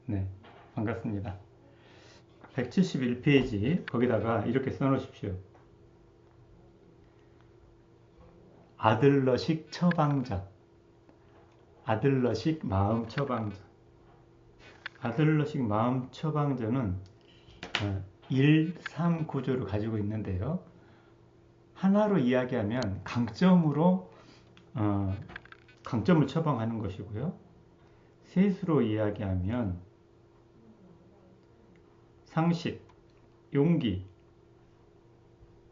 네, 반갑습니다. 171페이지 거기다가 이렇게 써놓으십시오. 아들러식 처방전. 아들러식 마음 처방전. 아들러식 마음 처방전은 1, 3 구조를 가지고 있는데요. 하나로 이야기하면 강점으로 강점을 처방하는 것이고요. 셋으로 이야기하면 상식, 용기,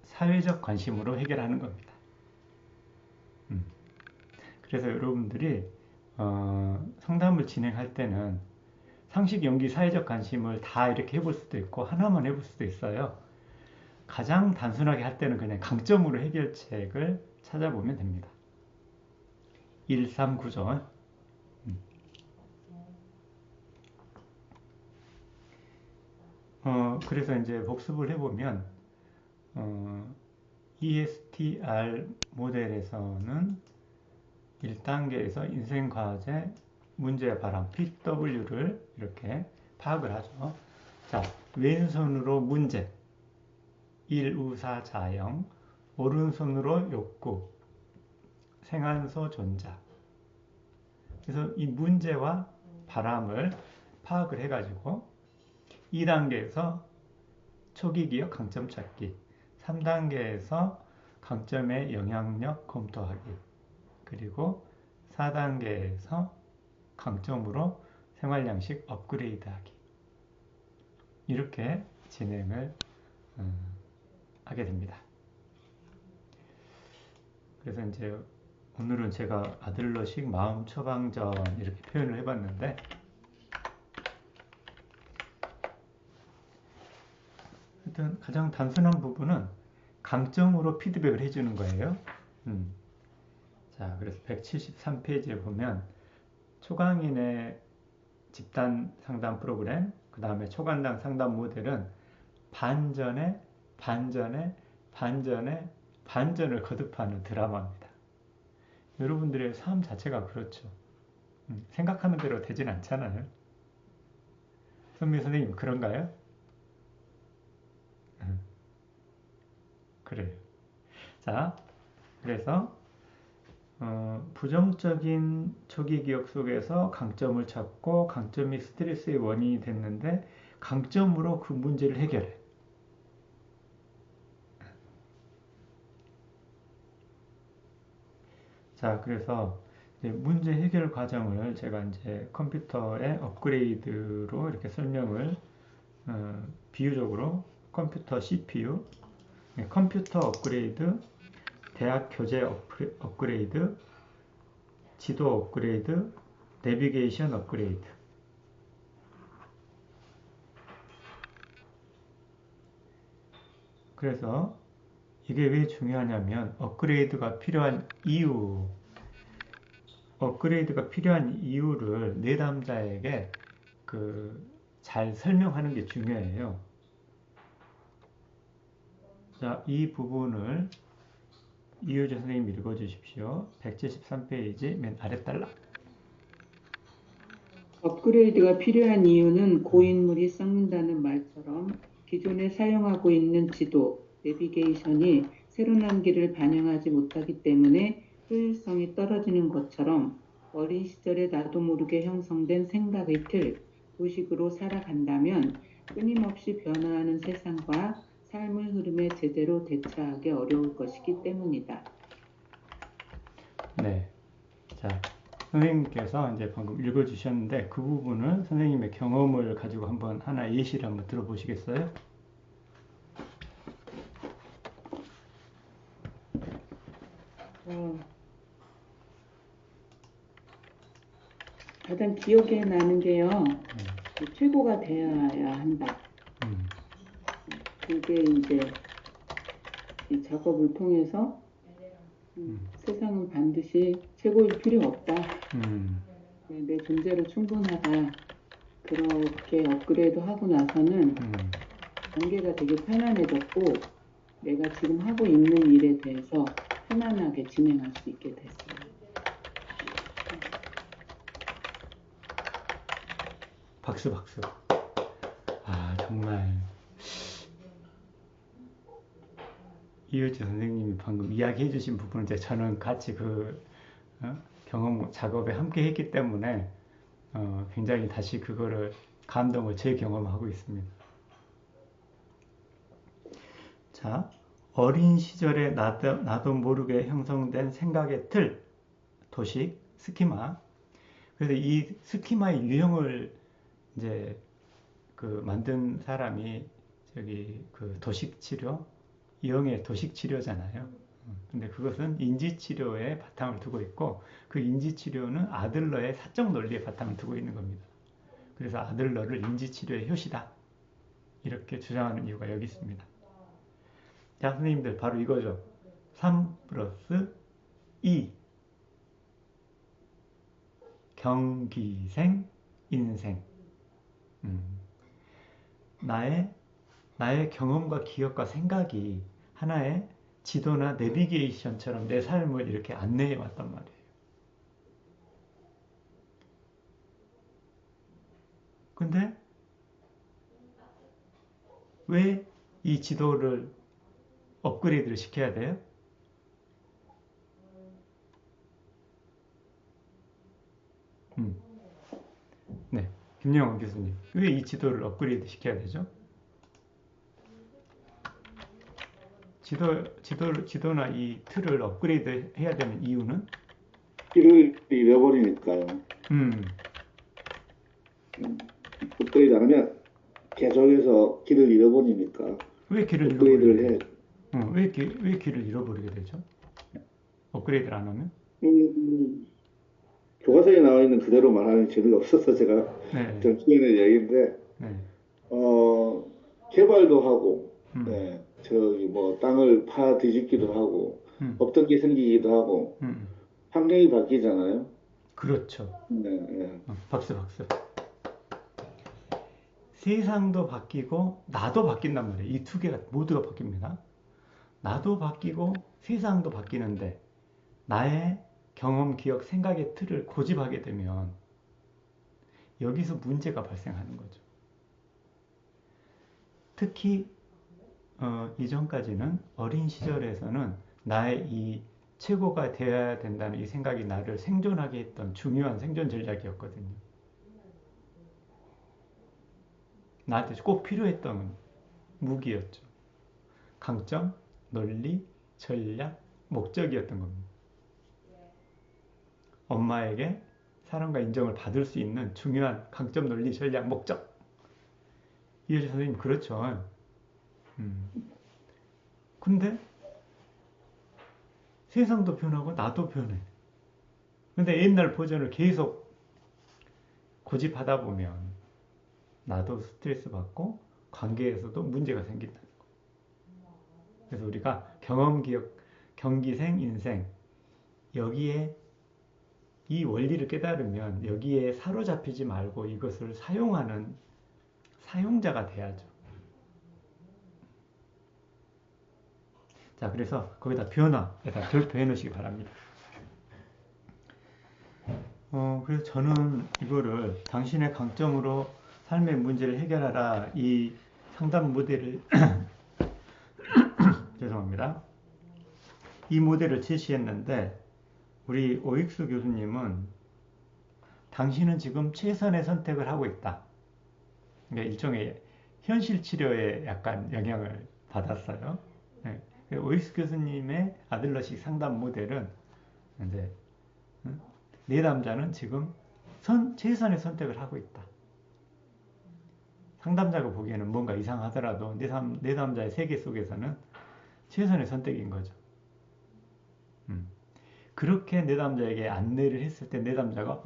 사회적 관심으로 해결하는 겁니다. 그래서 여러분들이 상담을 진행할 때는 상식, 용기, 사회적 관심을 다 이렇게 해볼 수도 있고 하나만 해볼 수도 있어요. 가장 단순하게 할 때는 그냥 강점으로 해결책을 찾아보면 됩니다. 1, 3 구조. 그래서 이제 복습을 해보면 ESTR 모델에서는 1단계에서 인생과제 문제의 바람 PW를 이렇게 파악을 하죠. 자, 왼손으로 문제 1우사자영, 오른손으로 욕구, 생안소 존자. 그래서 이 문제와 바람을 파악을 해가지고 2단계에서 초기 기억 강점 찾기, 3단계에서 강점의 영향력 검토하기, 그리고 4단계에서 강점으로 생활양식 업그레이드하기. 이렇게 진행을 하게 됩니다. 그래서 이제 오늘은 제가 아들러식 마음 처방전 이렇게 표현을 해봤는데 하여튼 가장 단순한 부분은 강점으로 피드백을 해주는 거예요. 자, 그래서 173페이지에 보면 초강인의 집단 상담 프로그램, 그 다음에 초간당 상담 모델은 반전에 반전에 반전에 반전을 거듭하는 드라마입니다. 여러분들의 삶 자체가 그렇죠. 생각하는 대로 되진 않잖아요. 선미 선생님 그런가요? 그래요. 자, 그래서 부정적인 초기 기억 속에서 강점을 찾고 강점이 스트레스의 원인이 됐는데 강점으로 그 문제를 해결해. 자, 그래서 이제 문제 해결 과정을 제가 이제 컴퓨터의 업그레이드로 이렇게 설명을 비유적으로 컴퓨터 CPU, 컴퓨터 업그레이드, 대학 교재 업그레이드, 지도 업그레이드, 내비게이션 업그레이드. 그래서 이게 왜 중요하냐면 업그레이드가 필요한 이유를 내담자에게 잘 설명하는 게 중요해요. 자, 이 부분을 이효재 선생님 읽어주십시오. 173페이지 맨 아래 달락. 업그레이드가 필요한 이유는 고인물이 썩는다는 말처럼 기존에 사용하고 있는 지도, 내비게이션이 새로운 길을 반영하지 못하기 때문에 효율성이 떨어지는 것처럼 어린 시절에 나도 모르게 형성된 생각의 틀, 도식으로 살아간다면 끊임없이 변화하는 세상과 삶의 흐름에 제대로 대처하기 어려울 것이기 때문이다. 네. 자, 선생님께서 이제 방금 읽어주셨는데 그 부분을 선생님의 경험을 가지고 한번 하나 예시를 한번 들어보시겠어요? 가장 기억에 나는 게요. 최고가 되어야 한다. 그게 이제 이 작업을 통해서 세상은 반드시 최고일 필요 없다. 내 존재로 충분하다. 그렇게 업그레이드 하고 나서는 관계가 되게 편안해졌고 내가 지금 하고 있는 일에 대해서 편안하게 진행할 수 있게 됐어요. 박수, 박수. 아, 정말. 이효지 선생님이 방금 이야기해 주신 부분은 이제 저는 같이 경험 작업에 함께 했기 때문에 굉장히 다시 그거를 감동을 재경험하고 있습니다. 자, 어린 시절에 나도 모르게 형성된 생각의 틀, 도식, 스키마. 그래서 이 스키마의 유형을 이제 만든 사람이 도식 치료, 이형의 도식 치료잖아요. 근데 그것은 인지 치료에 바탕을 두고 있고 그 인지 치료는 아들러의 사적 논리에 바탕을 두고 있는 겁니다. 그래서 아들러를 인지 치료의 효시다. 이렇게 주장하는 이유가 여기 있습니다. 자, 선생님들 바로 이거죠. 3 플러스 2 경기생 인생. 나의 경험과 기억과 생각이 하나의 지도나 내비게이션처럼 내 삶을 이렇게 안내해 왔단 말이에요. 근데 왜 이 지도를 업그레이드를 시켜야 돼요? 네, 김영원 교수님. 왜 이 지도를 업그레이드 시켜야 되죠? 지도나 이 틀을 업그레이드 해야 되는 이유는? 길을 잃어버리니까요. 업그레이드 안 하면 계속해서 길을 잃어버리니까 왜 길을 업그레이드를 잃어버리게 해. 되죠? 왜 길을 잃어버리게 되죠? 업그레이드를 안 하면? 교과서에 나와 있는 그대로 말하는 재미가 없어서 제가 네, 좀 키우는 얘기인데, 네, 개발도 하고, 음, 네, 저기 뭐 땅을 파 뒤집기도 하고, 음, 없던 게 생기기도 하고, 음. 환경이 바뀌잖아요. 그렇죠. 네, 네. 박수, 박수. 세상도 바뀌고 나도 바뀐단 말이에요. 이 두 개가 모두가 바뀝니다. 나도 바뀌고 세상도 바뀌는데 나의 경험, 기억, 생각의 틀을 고집하게 되면 여기서 문제가 발생하는 거죠. 특히 이전까지는 어린 시절에서는 나의 이 최고가 되어야 된다는 이 생각이 나를 생존하게 했던 중요한 생존 전략이었거든요. 나한테 꼭 필요했던 무기였죠. 강점, 논리, 전략, 목적이었던 겁니다. 엄마에게 사랑과 인정을 받을 수 있는 중요한 강점, 논리, 전략, 목적. 이효재 선생님, 그렇죠. 근데 세상도 변하고 나도 변해. 근데 옛날 버전을 계속 고집하다 보면 나도 스트레스 받고 관계에서도 문제가 생긴다. 그래서 우리가 경험, 기억, 경기생, 인생 여기에 이 원리를 깨달으면 여기에 사로잡히지 말고 이것을 사용하는 사용자가 돼야죠. 자, 그래서 거기다 변화에다 별표해 놓으시기 바랍니다. 그래서 저는 이거를 당신의 강점으로 삶의 문제를 해결하라 이 상담 모델을 죄송합니다. 이 모델을 제시했는데 우리 오익수 교수님은 당신은 지금 최선의 선택을 하고 있다. 그러니까 일종의 현실 치료에 약간 영향을 받았어요. 네. 오익수 교수님의 아들러식 상담 모델은 이제 내담자는 지금 최선의 선택을 하고 있다. 상담자가 보기에는 뭔가 이상하더라도 내담자의 세계 속에서는 최선의 선택인 거죠. 그렇게 내담자에게 안내를 했을 때 내담자가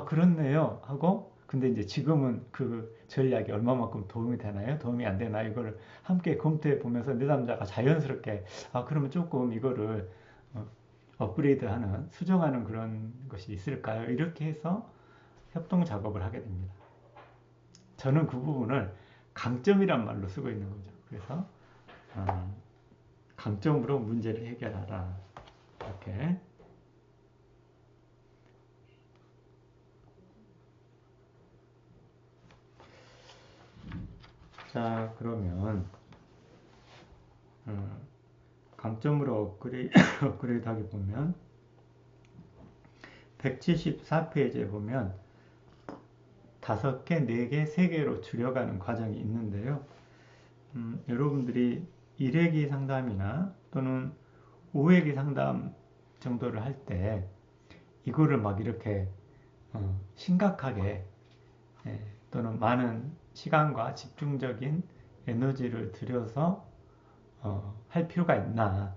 그렇네요 하고 근데 이제 지금은 그 전략이 얼마만큼 도움이 되나요? 도움이 안 되나요? 이거를 함께 검토해 보면서 내담자가 자연스럽게 그러면 조금 이거를 업그레이드하는 수정하는 그런 것이 있을까요? 이렇게 해서 협동 작업을 하게 됩니다. 저는 그 부분을 강점이란 말로 쓰고 있는 거죠. 그래서 강점으로 문제를 해결하라. 이렇게. 자, 그러면 강점으로 업그레이드 하게 보면 174페이지에 보면 5개, 4개, 3개로 줄여가는 과정이 있는데요. 여러분들이 1회기 상담이나 또는 5회기 상담 정도를 할 때 이거를 막 이렇게 심각하게 또는 많은 시간과 집중적인 에너지를 들여서 할 필요가 있나.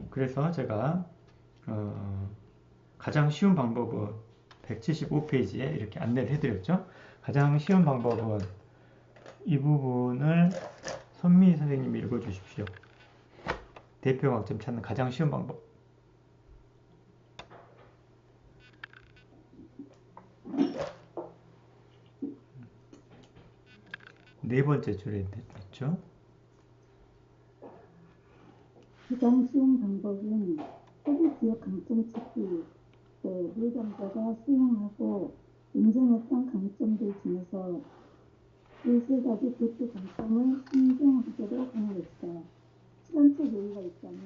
그래서 제가 가장 쉬운 방법은 175페이지에 이렇게 안내를 해드렸죠. 가장 쉬운 방법은 이 부분을 손미 선생님이 읽어주십시오. 대표 강점 찾는 가장 쉬운 방법. 네 번째 줄에 있죠. 가장 쉬운 방법은 소비 기업 강점 찾기 때 내담자가 수용하고 인정했던 강점들 중에서 이 세 가지 대표 강점을 신중하도록 하는 것이다. 시간적 여유가 있다면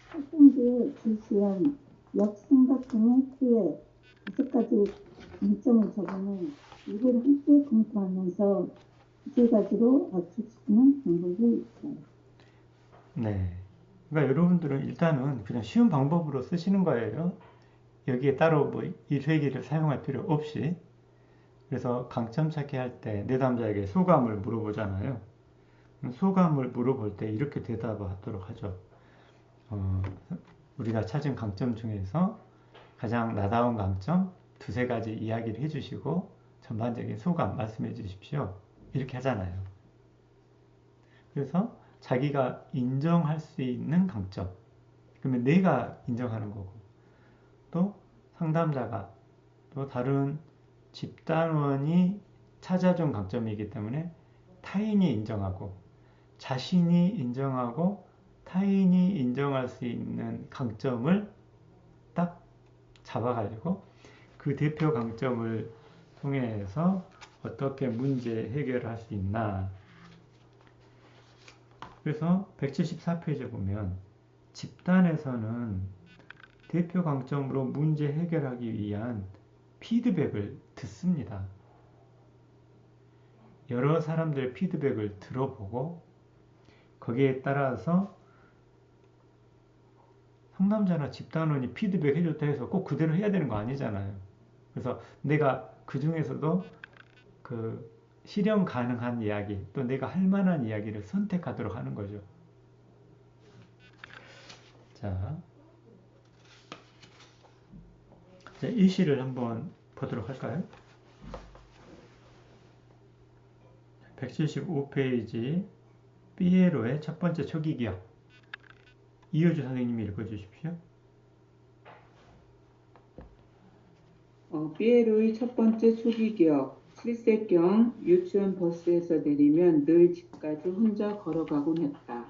활동지에 질시한 역생각 등의 후에 5가지 강점을 적으면 이걸 함께 검토하면서 세 가지로 맞추시는 방법이 있어요. 네. 그러니까 여러분들은 일단은 그냥 쉬운 방법으로 쓰시는 거예요. 여기에 따로 뭐 일회기를 사용할 필요 없이. 그래서 강점 찾기 할 때 내담자에게 소감을 물어보잖아요. 소감을 물어볼 때 이렇게 대답하도록 하죠. 우리가 찾은 강점 중에서 가장 나다운 강점 2-3가지 이야기를 해주시고 전반적인 소감 말씀해 주십시오. 이렇게 하잖아요. 그래서 자기가 인정할 수 있는 강점. 그러면 내가 인정하는 거고, 또 상담자가, 또 다른 집단원이 찾아준 강점이기 때문에 타인이 인정하고, 자신이 인정하고, 타인이 인정할 수 있는 강점을 딱 잡아가지고 그 대표 강점을 통해서 어떻게 문제 해결을 할 수 있나. 그래서 174페이지에 보면 집단에서는 대표 강점으로 문제 해결하기 위한 피드백을 듣습니다. 여러 사람들의 피드백을 들어보고 거기에 따라서 상담자나 집단원이 피드백 해줬다 해서 꼭 그대로 해야 되는 거 아니잖아요. 그래서 내가 그 중에서도 그 실현 가능한 이야기, 또 내가 할 만한 이야기를 선택하도록 하는 거죠. 자, 일시를 한번 보도록 할까요? 175페이지 피에로의 첫 번째 초기 기억. 이효주 선생님이 읽어주십시오. 피에로의 첫 번째 초기 기억. 7세경 유치원 버스에서 내리면 늘 집까지 혼자 걸어가곤 했다.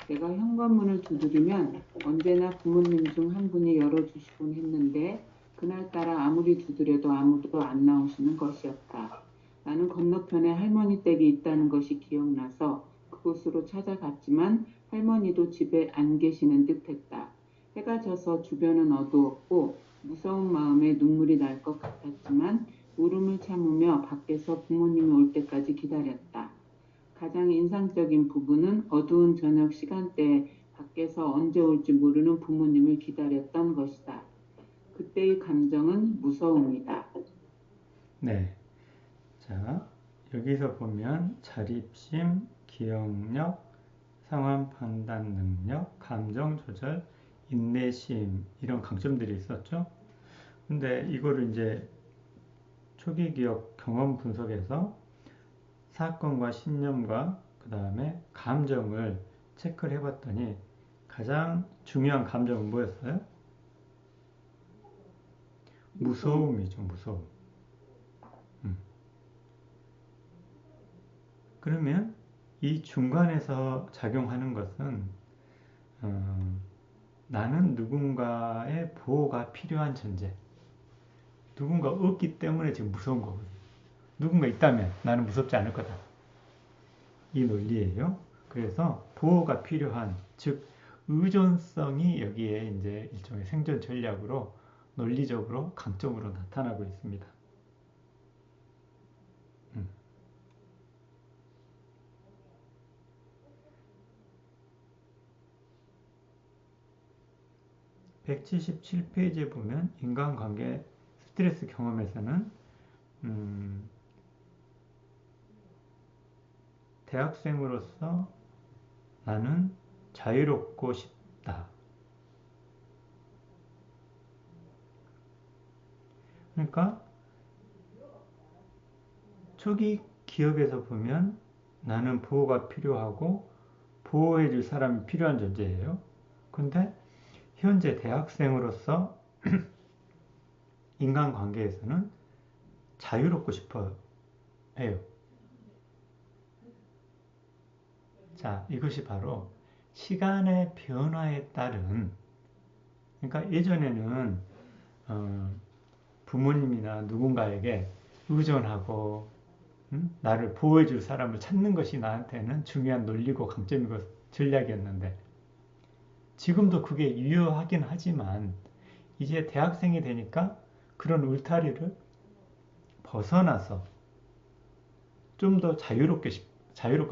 내가 현관문을 두드리면 언제나 부모님 중 한 분이 열어주시곤 했는데 그날따라 아무리 두드려도 아무도 안 나오시는 것이었다. 나는 건너편에 할머니 댁이 있다는 것이 기억나서 그곳으로 찾아갔지만 할머니도 집에 안 계시는 듯했다. 해가 져서 주변은 어두웠고 무서운 마음에 눈물이 날 것 같았지만 울음을 참으며 밖에서 부모님이 올 때까지 기다렸다. 가장 인상적인 부분은 어두운 저녁 시간대에 밖에서 언제 올지 모르는 부모님을 기다렸던 것이다. 그때의 감정은 무서움이다. 네. 자, 여기서 보면 자립심, 기억력, 상황 판단 능력, 감정 조절, 인내심 이런 강점들이 있었죠. 근데 이거를 이제 초기 기억 경험 분석에서 사건과 신념과 그 다음에 감정을 체크를 해봤더니 가장 중요한 감정은 뭐였어요? 무서움이죠, 무서움. 그러면 이 중간에서 작용하는 것은 나는 누군가의 보호가 필요한 존재. 누군가 없기 때문에 지금 무서운 거거든요. 누군가 있다면 나는 무섭지 않을 거다. 이 논리예요. 그래서 보호가 필요한, 즉 의존성이 여기에 이제 일종의 생존 전략으로 논리적으로 강점으로 나타나고 있습니다. 177페이지에 보면 인간관계 스트레스 경험에서는 대학생으로서 나는 자유롭고 싶다. 그러니까 초기 기억에서 보면 나는 보호가 필요하고 보호해줄 사람이 필요한 존재예요. 근데 현재 대학생으로서 인간관계에서는 자유롭고 싶어 해요. 자, 이것이 바로 시간의 변화에 따른, 그러니까 예전에는 부모님이나 누군가에게 의존하고 나를 보호해줄 사람을 찾는 것이 나한테는 중요한 논리고 강점이고 전략이었는데, 지금도 그게 유효하긴 하지만 이제 대학생이 되니까 그런 울타리를 벗어나서 좀 더 자유롭고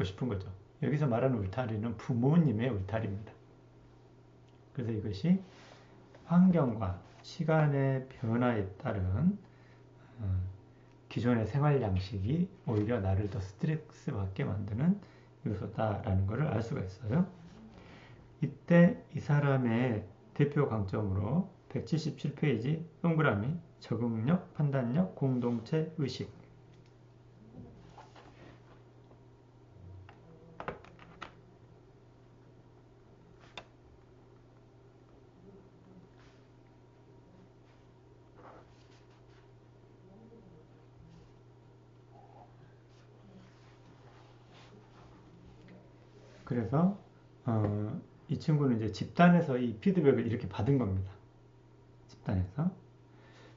싶은 거죠. 여기서 말하는 울타리는 부모님의 울타리입니다. 그래서 이것이 환경과 시간의 변화에 따른 기존의 생활 양식이 오히려 나를 더 스트레스 받게 만드는 요소다라는 것을 알 수가 있어요. 이때 이 사람의 대표 강점으로 177페이지 동그라미 적응력, 판단력, 공동체 의식. 그래서 이 친구는 이제 집단에서 이 피드백을 이렇게 받은 겁니다. 집단에서.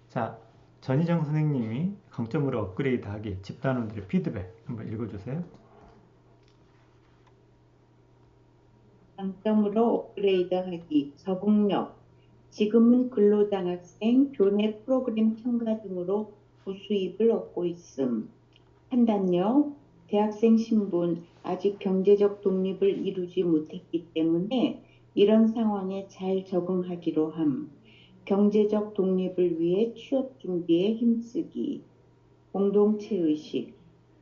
자, 전희정 선생님이 강점으로 업그레이드하기 집단원들의 피드백 한번 읽어주세요. 강점으로 업그레이드하기 적응력. 지금은 근로장학생, 교내 프로그램 참가 등으로 부수입을 얻고 있음. 판단력. 대학생 신분, 아직 경제적 독립을 이루지 못했기 때문에 이런 상황에 잘 적응하기로 함. 경제적 독립을 위해 취업 준비에 힘쓰기. 공동체 의식.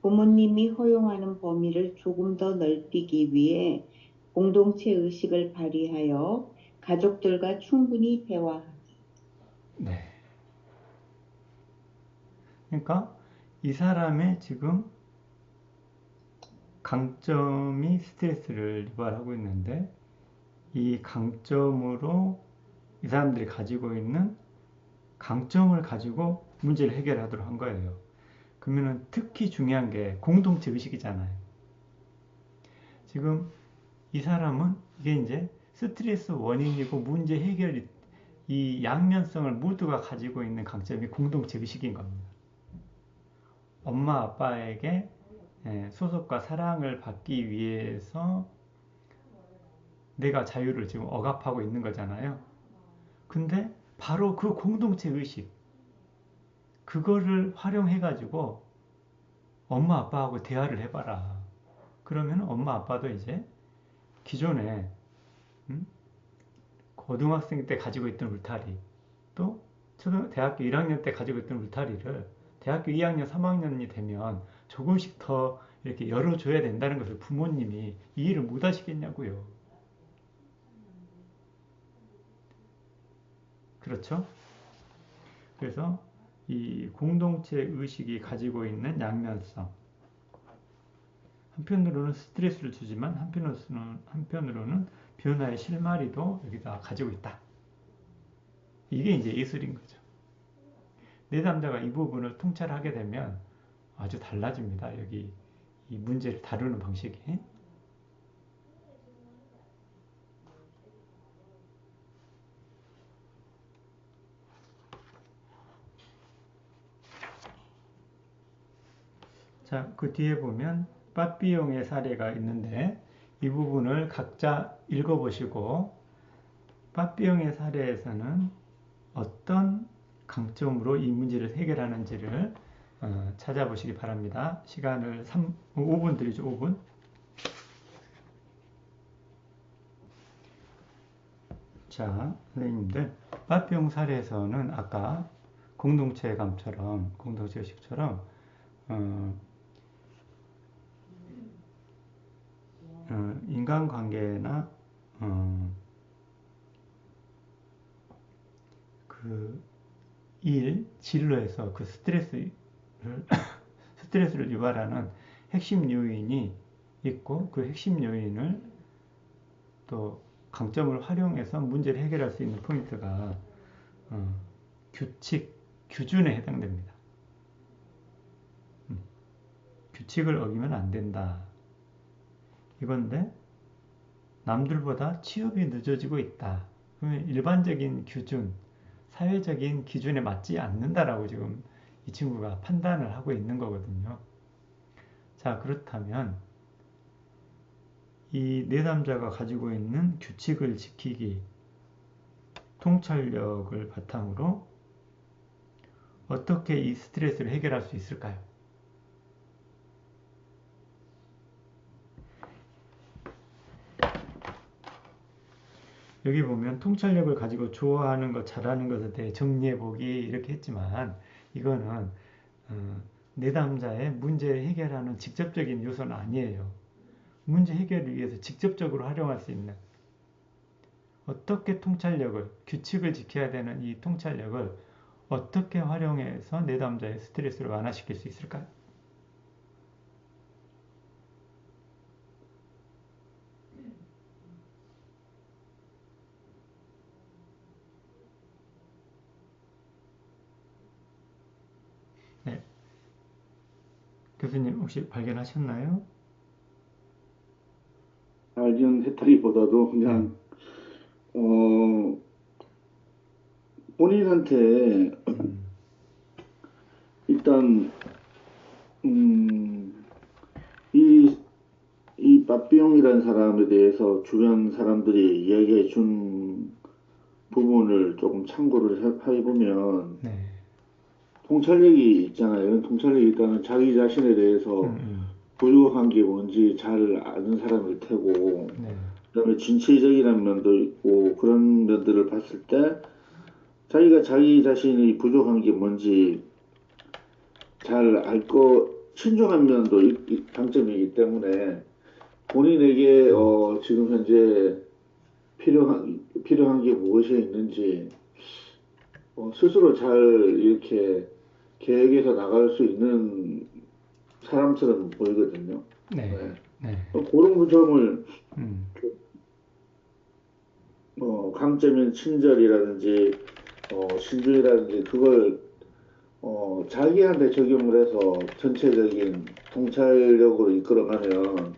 부모님이 허용하는 범위를 조금 더 넓히기 위해 공동체 의식을 발휘하여 가족들과 충분히 대화하기. 네. 그러니까 이 사람의 지금 강점이 스트레스를 유발하고 있는데, 이 강점으로 이 사람들이 가지고 있는 강점을 가지고 문제를 해결하도록 한 거예요. 그러면 특히 중요한 게 공동체 의식이잖아요. 지금 이 사람은 이게 이제 스트레스 원인이고 문제 해결, 이 양면성을 모두가 가지고 있는 강점이 공동체 의식인 겁니다. 엄마 아빠에게 소속과 사랑을 받기 위해서 내가 자유를 지금 억압하고 있는 거잖아요. 근데 바로 그 공동체 의식, 그거를 활용해 가지고 엄마 아빠하고 대화를 해봐라. 그러면 엄마 아빠도 이제 기존에 고등학생 때 가지고 있던 울타리, 또 대학교 1학년 때 가지고 있던 울타리를 대학교 2학년, 3학년이 되면 조금씩 더 이렇게 열어줘야 된다는 것을 부모님이 이해를 못 하시겠냐고요. 그렇죠? 그래서 이 공동체 의식이 가지고 있는 양면성, 한편으로는 스트레스를 주지만 한편으로는 변화의 실마리도 여기다 가지고 있다. 이게 이제 예술인 거죠. 내담자가 이 부분을 통찰하게 되면 아주 달라집니다. 여기 이 문제를 다루는 방식이. 자, 그 뒤에 보면 빠삐용의 사례가 있는데 이 부분을 각자 읽어보시고 빠삐용의 사례에서는 어떤 강점으로 이 문제를 해결하는지를 찾아보시기 바랍니다. 시간을 5분 드리죠. 5분. 자, 선생님들, 빠삐용 사례에서는 아까 공동체감처럼, 공동체 의식처럼 인간관계나 그 진로에서 그 스트레스를 유발하는 핵심 요인이 있고 그 핵심 요인을 또 강점을 활용해서 문제를 해결할 수 있는 포인트가 규칙, 규준에 해당됩니다. 규칙을 어기면 안 된다. 이건데 남들보다 취업이 늦어지고 있다. 그러면 일반적인 규준, 사회적인 기준에 맞지 않는다라고 지금 이 친구가 판단을 하고 있는 거거든요. 자, 그렇다면 이 내담자가 가지고 있는 규칙을 지키기, 통찰력을 바탕으로 어떻게 이 스트레스를 해결할 수 있을까요? 여기 보면 통찰력을 가지고 좋아하는 것, 잘하는 것에 대해 정리해보기 이렇게 했지만 이거는 내담자의 문제 해결하는 직접적인 요소는 아니에요. 문제 해결을 위해서 직접적으로 활용할 수 있는 어떻게 통찰력을, 규칙을 지켜야 되는 이 통찰력을 어떻게 활용해서 내담자의 스트레스를 완화시킬 수 있을까요? 네. 교수님 혹시 발견하셨나요? 발견했다기보다도 그냥 본인한테 일단 이 빠삐용이라는 사람에 대해서 주변 사람들이 이야기해 준 부분을 조금 참고를 해보면 네. 통찰력이 있잖아요. 이런 통찰력이 있다는 자기 자신에 대해서 부족한 게 뭔지 잘 아는 사람일 테고, 네. 그다음에 진취적이라는 면도 있고 그런 면들을 봤을 때 자기가 자기 자신이 부족한 게 뭔지 잘 알 신중한 면도 장점이기 때문에 본인에게 지금 현재 필요한 게 무엇이 있는지 스스로 잘 이렇게 계획해서 나갈 수 있는 사람처럼 보이거든요. 네. 네. 네. 그런 점을 강점인 친절이라든지 신중이라든지 그걸 자기한테 적용을 해서 전체적인 통찰력으로 이끌어가면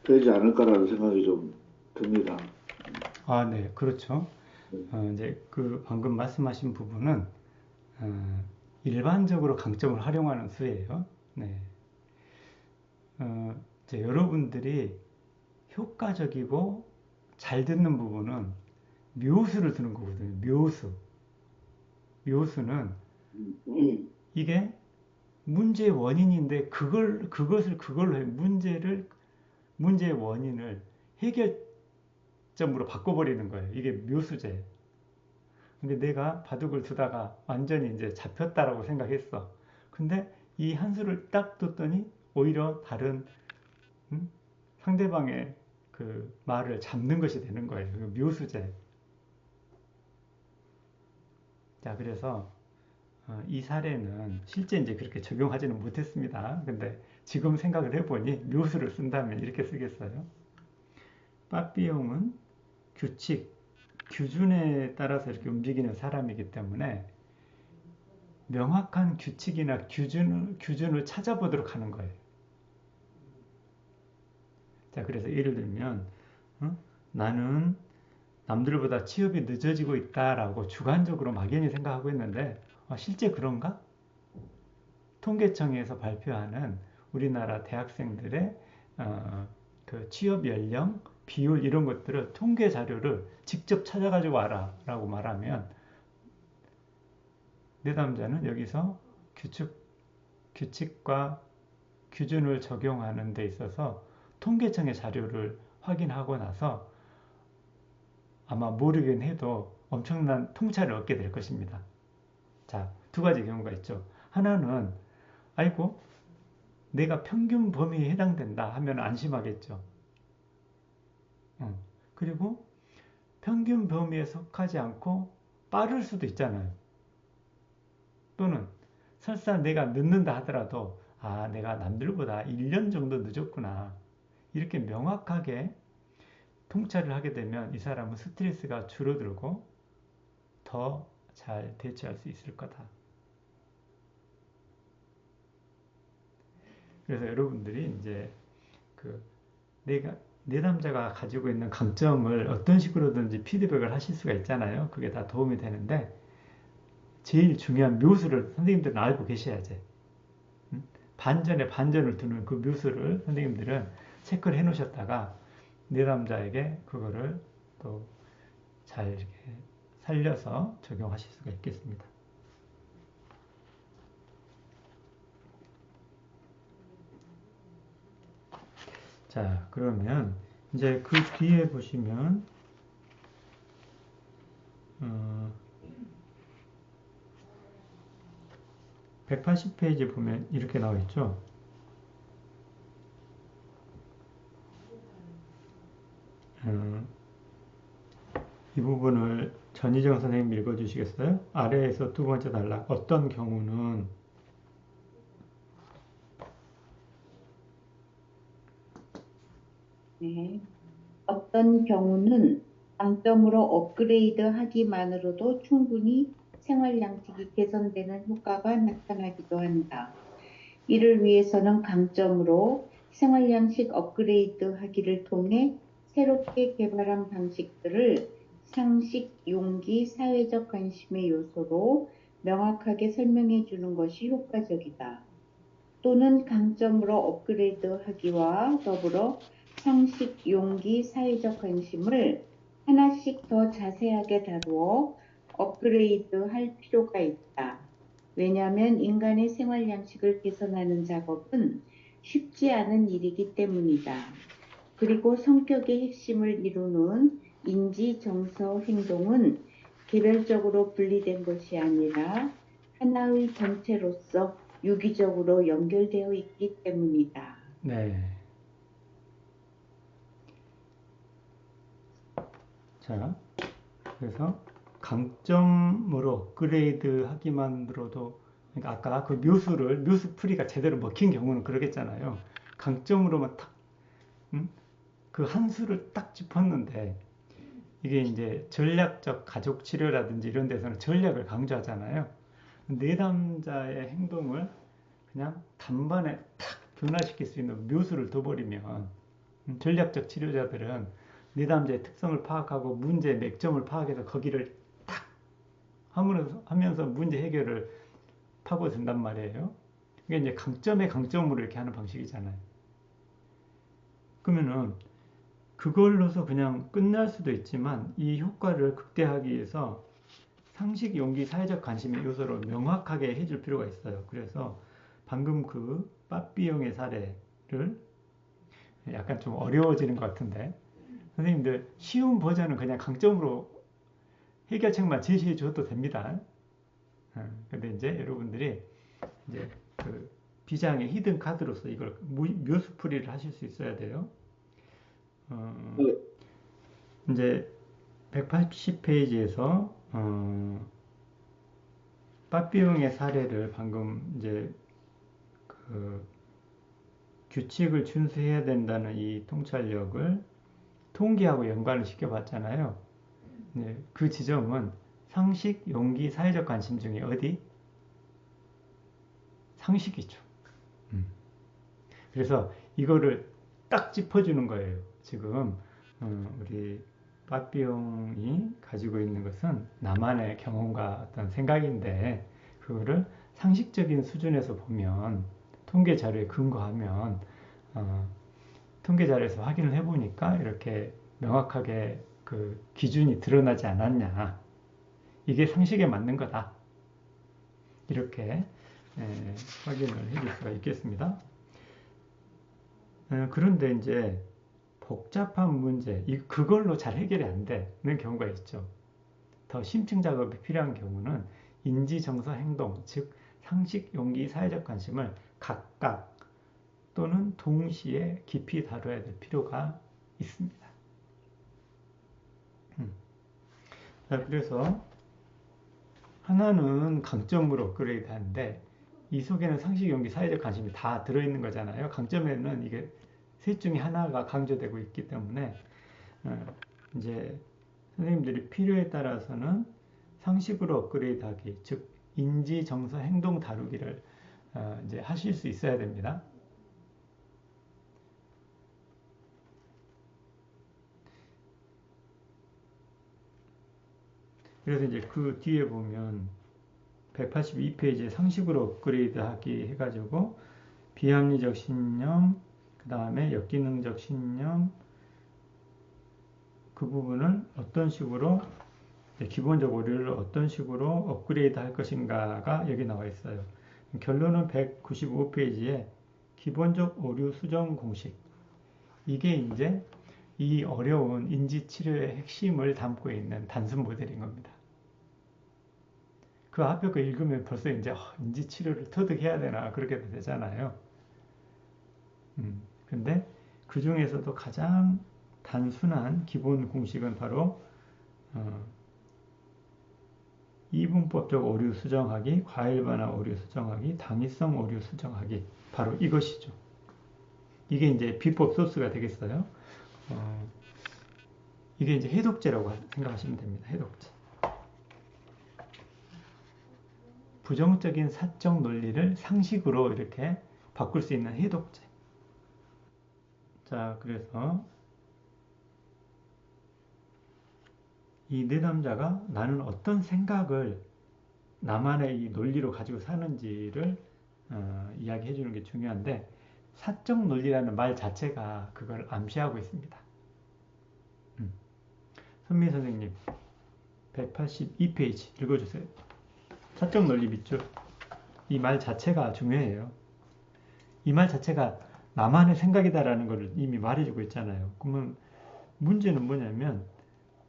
되지 않을까라는 생각이 좀 듭니다. 아, 네, 그렇죠. 이제 그 방금 말씀하신 부분은 일반적으로 강점을 활용하는 수예요. 네. 이제 여러분들이 효과적이고 잘 듣는 부분은 묘수를 두는 거거든요. 묘수. 묘수는 이게 문제의 원인인데 그것을 그걸로 해. 문제의 원인을 해결점으로 바꿔버리는 거예요. 이게 묘수제. 근데 내가 바둑을 두다가 완전히 이제 잡혔다라고 생각했어. 근데 이 한 수를 딱 뒀더니 오히려 다른 상대방의 그 말을 잡는 것이 되는 거예요. 묘수제. 자, 그래서 이 사례는 실제 이제 그렇게 적용하지는 못했습니다. 근데 지금 생각을 해보니 묘수를 쓴다면 이렇게 쓰겠어요. 빠삐용은 규칙, 규준에 따라서 이렇게 움직이는 사람이기 때문에 명확한 규칙이나 규준을 찾아보도록 하는 거예요. 자, 그래서 예를 들면 나는 남들보다 취업이 늦어지고 있다라고 주관적으로 막연히 생각하고 있는데 실제 그런가? 통계청에서 발표하는 우리나라 대학생들의 그 취업 연령, 비율 이런 것들을 통계 자료를 직접 찾아가지고 와라 라고 말하면 내담자는 여기서 규칙과 기준을 적용하는 데 있어서 통계청의 자료를 확인하고 나서 아마 모르긴 해도 엄청난 통찰을 얻게 될 것입니다. 자, 두 가지 경우가 있죠. 하나는 아이고 내가 평균 범위에 해당된다 하면 안심하겠죠. 그리고 평균 범위에 속하지 않고 빠를 수도 있잖아요. 또는 설사 내가 늦는다 하더라도 아, 내가 남들보다 1년 정도 늦었구나. 이렇게 명확하게 통찰을 하게 되면 이 사람은 스트레스가 줄어들고 더 잘 대처할 수 있을 거다. 그래서 여러분들이 이제 그 내담자가 가지고 있는 강점을 어떤 식으로든지 피드백을 하실 수가 있잖아요. 그게 다 도움이 되는데 제일 중요한 묘수를 선생님들은 알고 계셔야지. 반전에 반전을 두는 그 묘수를 선생님들은 체크를 해 놓으셨다가 내담자에게 그거를 또 잘 이렇게 살려서 적용하실 수가 있겠습니다. 자, 그러면 이제 그 뒤에 보시면 180페이지 보면 이렇게 나와 있죠. 이 부분을 전희정 선생님 읽어주시겠어요? 아래에서 두 번째 단락 어떤 경우는 네. 어떤 경우는 강점으로 업그레이드 하기만으로도 충분히 생활 양식이 개선되는 효과가 나타나기도 한다. 이를 위해서는 강점으로 생활 양식 업그레이드 하기를 통해 새롭게 개발한 방식들을 상식, 용기, 사회적 관심의 요소로 명확하게 설명해 주는 것이 효과적이다. 또는 강점으로 업그레이드 하기와 더불어 상식, 용기, 사회적 관심을 하나씩 더 자세하게 다루어 업그레이드 할 필요가 있다. 왜냐하면 인간의 생활 양식을 개선하는 작업은 쉽지 않은 일이기 때문이다. 그리고 성격의 핵심을 이루는 인지, 정서, 행동은 개별적으로 분리된 것이 아니라 하나의 전체로서 유기적으로 연결되어 있기 때문이다. 네. 자, 그래서 강점으로 업그레이드 하기만으로도 그러니까 아까 그 묘수풀이가 제대로 먹힌 경우는 그러겠잖아요. 강점으로만 딱 그 한 수를 딱 짚었는데 이게 이제 전략적 가족 치료라든지 이런 데서는 전략을 강조하잖아요. 내담자의 행동을 그냥 단번에 탁 변화시킬 수 있는 묘수를 둬버리면 전략적 치료자들은 내담자의 특성을 파악하고 문제의 맥점을 파악해서 거기를 탁 하면서 문제 해결을 파고든단 말이에요. 이게 이제 강점의 강점으로 이렇게 하는 방식이잖아요. 그러면은 그걸로서 그냥 끝날 수도 있지만 이 효과를 극대화하기 위해서 상식, 용기, 사회적 관심의 요소를 명확하게 해줄 필요가 있어요. 그래서 방금 그 빠삐용의 사례를 약간 좀 어려워지는 것 같은데 선생님들 쉬운 버전은 그냥 강점으로 해결책만 제시해 줘도 됩니다. 근데 이제 여러분들이 이제 그 비장의 히든 카드로서 이걸 묘수풀이를 하실 수 있어야 돼요. 이제 180페이지에서 빠삐용의 사례를 방금 이제 그 규칙을 준수해야 된다는 이 통찰력을 통계하고 연관을 시켜봤잖아요. 네, 그 지점은 상식, 용기, 사회적 관심 중에 어디? 상식이죠. 그래서 이거를 딱 짚어주는 거예요. 지금 우리 빠삐용이 가지고 있는 것은 나만의 경험과 어떤 생각인데 그거를 상식적인 수준에서 보면 통계 자료에 근거하면 통계 자료에서 확인을 해보니까 이렇게 명확하게 그 기준이 드러나지 않았냐. 이게 상식에 맞는 거다. 이렇게 확인을 해줄 수가 있겠습니다. 그런데 이제 복잡한 문제, 그걸로 잘 해결이 안 되는 경우가 있죠. 더 심층 작업이 필요한 경우는 인지, 정서, 행동, 즉 상식, 용기, 사회적 관심을 각각 또는 동시에 깊이 다뤄야 될 필요가 있습니다. 자, 그래서 하나는 강점으로 업그레이드 하는데 이 속에는 상식, 용기, 사회적 관심이 다 들어있는 거잖아요. 강점에는 이게 셋 중에 하나가 강조되고 있기 때문에 이제 선생님들이 필요에 따라서는 상식으로 업그레이드하기, 즉 인지, 정서, 행동 다루기를 이제 하실 수 있어야 됩니다. 그래서 이제 그 뒤에 보면 182페이지에 상식으로 업그레이드하기 해가지고 비합리적 신념, 그 다음에 역기능적 신념, 그 부분을 어떤 식으로 기본적 오류를 어떤 식으로 업그레이드 할 것인가가 여기 나와 있어요. 결론은 195페이지에 기본적 오류 수정 공식. 이게 이제 이 어려운 인지치료의 핵심을 담고 있는 단순 모델인 겁니다. 그 앞에 거 읽으면 벌써 이제 인지치료를 터득해야 되나 그렇게 되잖아요. 근데 그 중에서도 가장 단순한 기본 공식은 바로 이분법적 오류 수정하기, 과일반화 오류 수정하기, 당위성 오류 수정하기, 바로 이것이죠. 이게 이제 비법 소스가 되겠어요. 이게 이제 해독제라고 생각하시면 됩니다. 해독제. 부정적인 사적 논리를 상식으로 이렇게 바꿀 수 있는 해독제. 자, 그래서 이 내담자가 나는 어떤 생각을 나만의 이 논리로 가지고 사는지를 이야기해 주는 게 중요한데 사적 논리라는 말 자체가 그걸 암시하고 있습니다. 선미 선생님 182페이지 읽어주세요. 사적 논리 밑줄. 이 말 자체가 중요해요. 이 말 자체가 나만의 생각이다라는 걸 이미 말해주고 있잖아요. 그러면 문제는 뭐냐면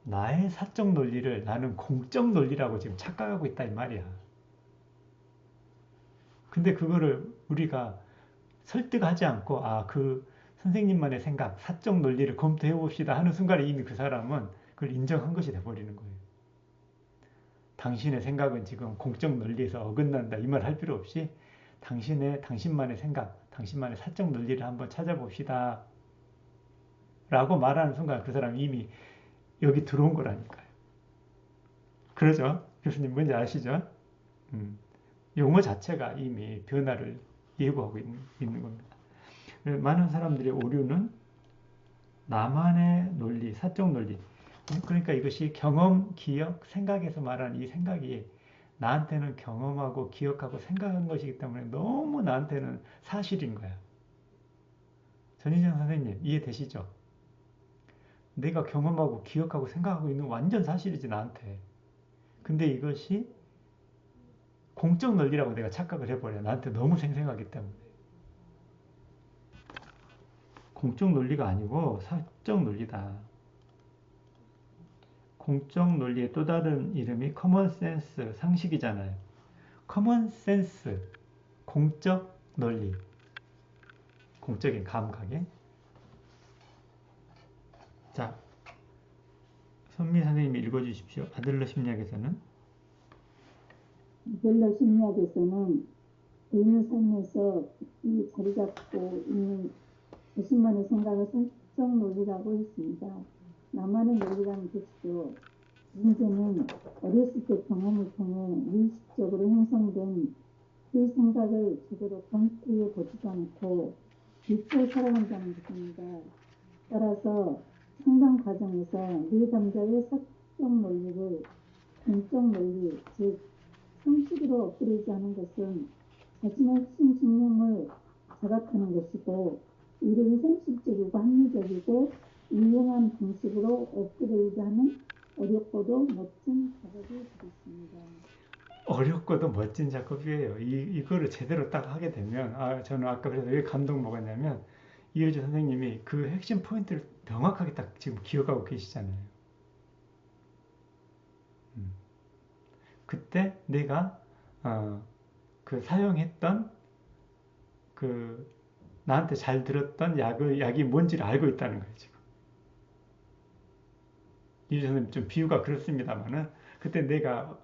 나의 사적 논리를 나는 공적 논리라고 지금 착각하고 있다 이 말이야. 근데 그거를 우리가 설득하지 않고 그 선생님만의 생각, 사적 논리를 검토해 봅시다 하는 순간에 이미 그 사람은 그걸 인정한 것이 돼버리는 거예요. 당신의 생각은 지금 공적 논리에서 어긋난다 이 말 할 필요 없이 당신만의 생각, 당신만의 사적 논리를 한번 찾아봅시다 라고 말하는 순간 그 사람이 이미 여기 들어온 거라니까요. 그러죠? 교수님 뭔지 아시죠? 용어 자체가 이미 변화를 예고하고 있는 겁니다. 많은 사람들의 오류는 나만의 논리, 사적 논리. 그러니까 이것이 경험, 기억, 생각에서 말하는 이 생각이 나한테는 경험하고 기억하고 생각한 것이기 때문에 너무 나한테는 사실인 거야. 전희정 선생님 이해되시죠? 내가 경험하고 기억하고 생각하고 있는 완전 사실이지 나한테. 근데 이것이 공적 논리라고 내가 착각을 해버려. 나한테 너무 생생하기 때문에. 공적 논리가 아니고 사적 논리다. 공적 논리의 또 다른 이름이 커먼센스, 상식이잖아요. 커먼센스, 공적 논리, 공적인 감각에. 자, 선미 선생님이 읽어주십시오. 아들러 심리학에서는 아들러 심리학에서는 개인의 삶에서 이 자리 잡고 있는 자신만의 생각을 사적 논리라고 했습니다. 나만의 논리라는 것이죠. 문제는 어렸을 때 경험을 통해 무의식적으로 형성된 그 생각을 제대로 검토해 보지도 않고 믿고 살아간다는 것입니다. 따라서 상담 과정에서 내담자의 사적 논리를 공적 논리, 즉 상식으로 업그레이드하는 것은 자신의 핵심 신념을 자각하는 것이고 이를 현실적이고 합리적이고 유용한 방식으로 업그레이드하는 어렵고도 멋진 작업이 되겠습니다. 어렵고도 멋진 작업이에요. 이거를 제대로 딱 하게 되면, 저는 아까 그래서 왜 감동 먹었냐면, 이효주 선생님이 그 핵심 포인트를 명확하게 딱 지금 기억하고 계시잖아요. 그때 내가, 그 사용했던, 그, 나한테 잘 들었던 약이 뭔지를 알고 있다는 거예요, 지금. 이효주 선생님 좀 비유가 그렇습니다만은, 그때 내가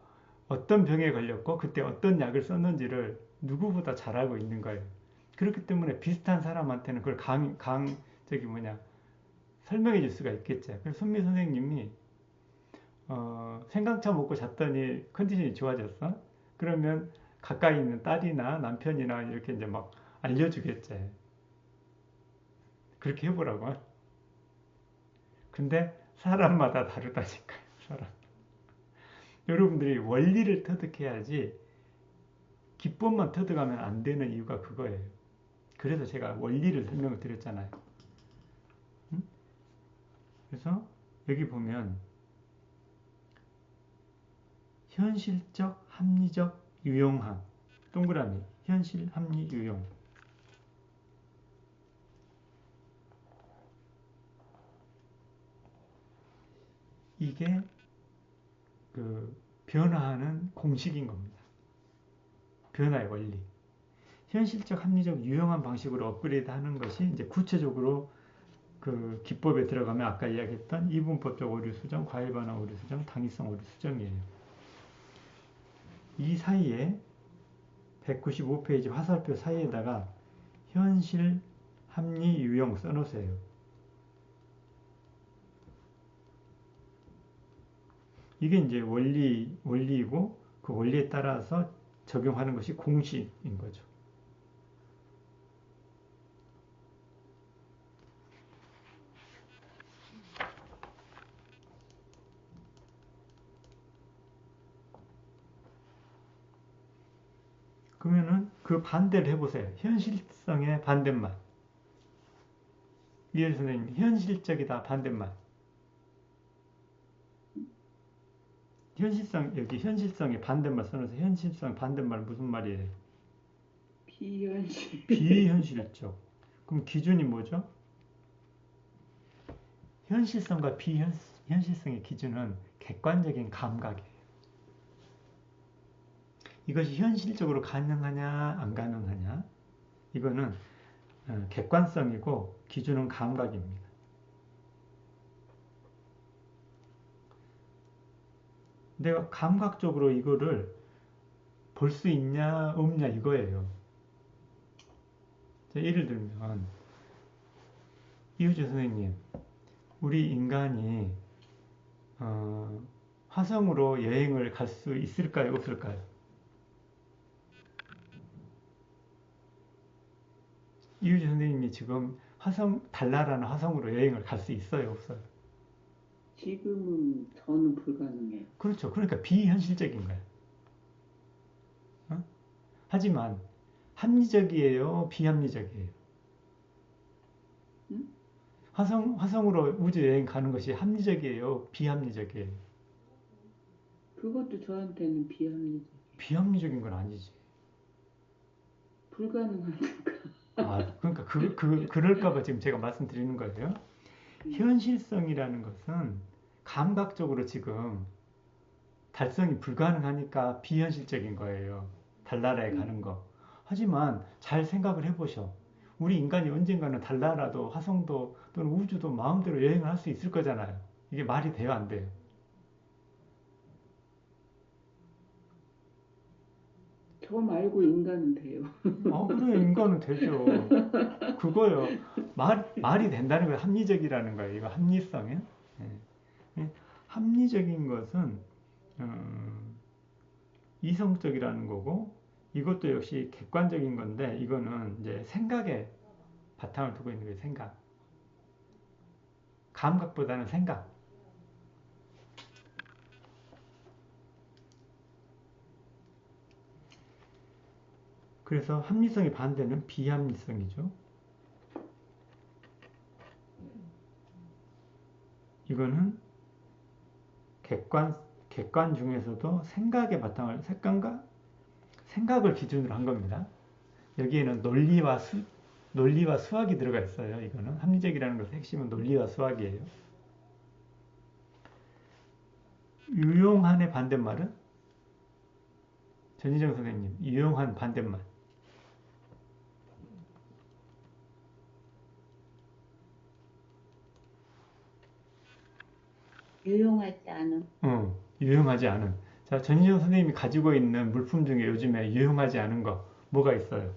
어떤 병에 걸렸고 그때 어떤 약을 썼는지를 누구보다 잘 알고 있는 거예요. 그렇기 때문에 비슷한 사람한테는 그걸 설명해 줄 수가 있겠죠. 그래서 손미 선생님이 생강차 먹고 잤더니 컨디션이 좋아졌어. 그러면 가까이 있는 딸이나 남편이나 이렇게 이제 막 알려주겠지. 그렇게 해보라고. 근데 사람마다 다르다니까요. 사람. 여러분들이 원리를 터득해야지 기법만 터득하면 안 되는 이유가 그거예요. 그래서 제가 원리를 설명을 드렸잖아요. 그래서 여기 보면 현실적, 합리적, 유용함 동그라미 현실, 합리, 유용 이게 그 변화하는 공식인 겁니다. 변화의 원리. 현실적, 합리적, 유용한 방식으로 업그레이드 하는 것이 이제 구체적으로 그 기법에 들어가면 아까 이야기했던 이분법적 오류 수정, 과일 반응 오류 수정, 당위성 오류 수정이에요. 이 사이에 195페이지 화살표 사이에다가 현실, 합리, 유용 써놓으세요. 이게 이제 원리이고 그 원리에 따라서 적용하는 것이 공식인 거죠. 그러면은 그 반대를 해보세요. 현실성의 반대말. 이해 선생님, 현실적이다 반대말. 여기 현실성의 반대말 써놔서 현실성 반대말 무슨 말이에요? 비현실. 비현실적. 그럼 기준이 뭐죠? 현실성과 비현실성의 기준은 객관적인 감각이에요. 이것이 현실적으로 가능하냐 안 가능하냐 이거는 객관성이고 기준은 감각입니다. 내가 감각적으로 이거를 볼 수 있냐 없냐 이거예요. 예를 들면 이효주 선생님, 우리 인간이 화성으로 여행을 갈 수 있을까요 없을까요? 이효주 선생님이 지금 달나라는 화성으로 여행을 갈 수 있어요 없어요? 지금은 저는 불가능해요. 그렇죠. 그러니까 비현실적인 거예요. 하지만 합리적이에요 비합리적이에요? 응? 화성으로 우주 여행 가는 것이 합리적이에요 비합리적이에요? 그것도 저한테는 비합리적. 비합리적인 건 아니지. 불가능하니까. 그러니까 그럴까봐 지금 제가 말씀드리는 거예요. 현실성이라는 것은 감각적으로 지금 달성이 불가능하니까 비현실적인 거예요. 달나라에 가는 거. 하지만 잘 생각을 해보셔. 우리 인간이 언젠가는 달나라도 화성도 또는 우주도 마음대로 여행을 할 수 있을 거잖아요. 이게 말이 돼요, 안 돼요? 저 말고 인간은 돼요. 그래, 인간은 되죠. 그거요. 말이 된다는 거예요. 합리적이라는 거예요. 이거 합리성은. 합리적인 것은, 이성적이라는 거고, 이것도 역시 객관적인 건데, 이거는 이제 생각에 바탕을 두고 있는 거예요, 생각. 감각보다는 생각. 그래서 합리성의 반대는 비합리성이죠. 이거는 객관 중에서도 생각의 바탕을, 생각을 기준으로 한 겁니다. 여기에는 논리와 수학이 들어가 있어요. 이거는 합리적이라는 것의 핵심은 논리와 수학이에요. 유용한의 반대말은? 전희정 선생님, 유용한 반대말. 유용하지 않은. 유용하지 않은. 자, 전희정 선생님이 가지고 있는 물품 중에 요즘에 유용하지 않은 거 뭐가 있어요?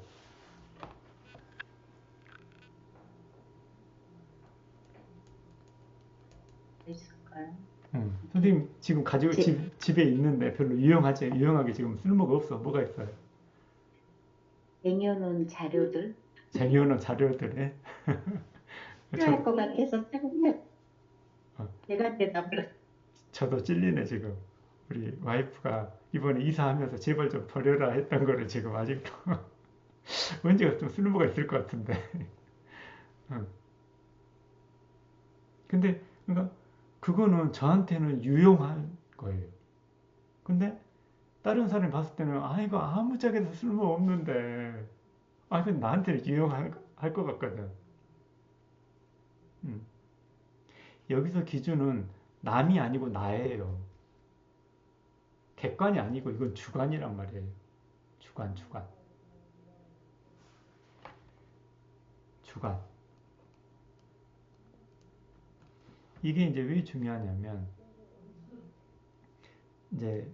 있을까요? 선생님 지금 가지고 집에 있는데 별로 유용하게 지금 쓸모가 없어. 뭐가 있어요? 쟁여놓은 자료들. 쟁여놓은 자료들에 필요할 것 같아서 차근차근 제가 대답을. 저도 찔리네 지금. 우리 와이프가 이번에 이사하면서 제발 좀 버려라 했던 거를 지금 아직도 언제가 좀 쓸모가 있을 것 같은데. 근데 그러니까 그거는 저한테는 유용한 거예요. 근데 다른 사람이 봤을 때는 이거 아무짝에도 쓸모 없는데 근데 나한테는 유용할 것 같거든. 여기서 기준은 남이 아니고 나예요. 객관이 아니고 이건 주관이란 말이에요. 주관. 이게 이제 왜 중요하냐면 이제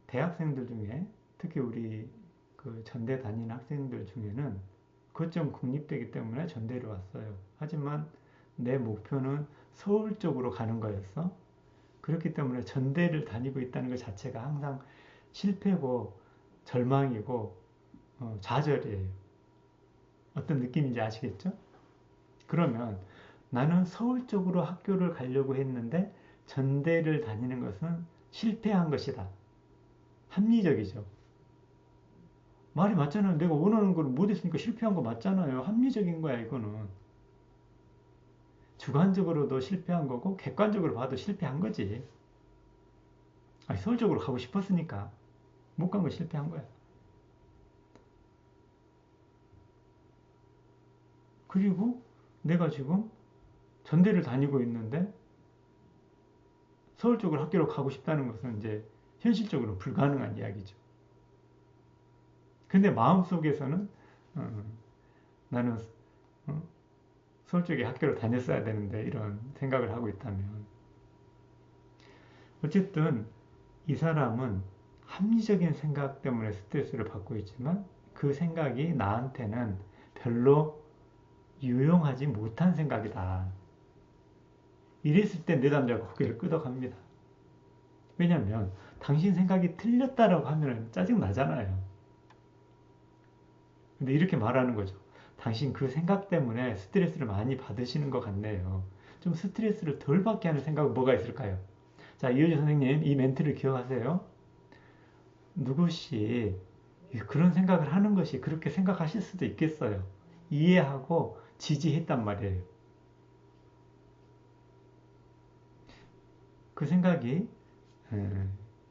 대학생들 중에 특히 우리 그 전대 다니는 학생들 중에는 그것 좀 국립대기 때문에 전대를 왔어요. 하지만 내 목표는 서울 쪽으로 가는 거였어. 그렇기 때문에 전대를 다니고 있다는 것 자체가 항상 실패고 절망이고 좌절이에요. 어떤 느낌인지 아시겠죠? 그러면 나는 서울 쪽으로 학교를 가려고 했는데 전대를 다니는 것은 실패한 것이다. 합리적이죠. 말이 맞잖아요. 내가 원하는 걸 못했으니까 실패한 거 맞잖아요. 합리적인 거야, 이거는. 주관적으로도 실패한 거고 객관적으로 봐도 실패한 거지. 서울 쪽으로 가고 싶었으니까 못 간 거 실패한 거야. 그리고 내가 지금 전대를 다니고 있는데 서울 쪽으로 학교로 가고 싶다는 것은 이제 현실적으로 불가능한 이야기죠. 근데 마음속에서는 나는 서울 쪽에 학교를 다녔어야 되는데 이런 생각을 하고 있다면 어쨌든 이 사람은 합리적인 생각 때문에 스트레스를 받고 있지만 그 생각이 나한테는 별로 유용하지 못한 생각이다. 이랬을 때 내 남자가 고개를 끄덕합니다. 왜냐하면 당신 생각이 틀렸다라고 하면 짜증 나잖아요. 근데 이렇게 말하는 거죠. 당신 그 생각 때문에 스트레스를 많이 받으시는 것 같네요. 좀 스트레스를 덜 받게 하는 생각은 뭐가 있을까요? 자, 이효주 선생님, 이 멘트를 기억하세요. 누구시 그런 생각을 하는 것이 그렇게 생각하실 수도 있겠어요. 이해하고 지지했단 말이에요. 그 생각이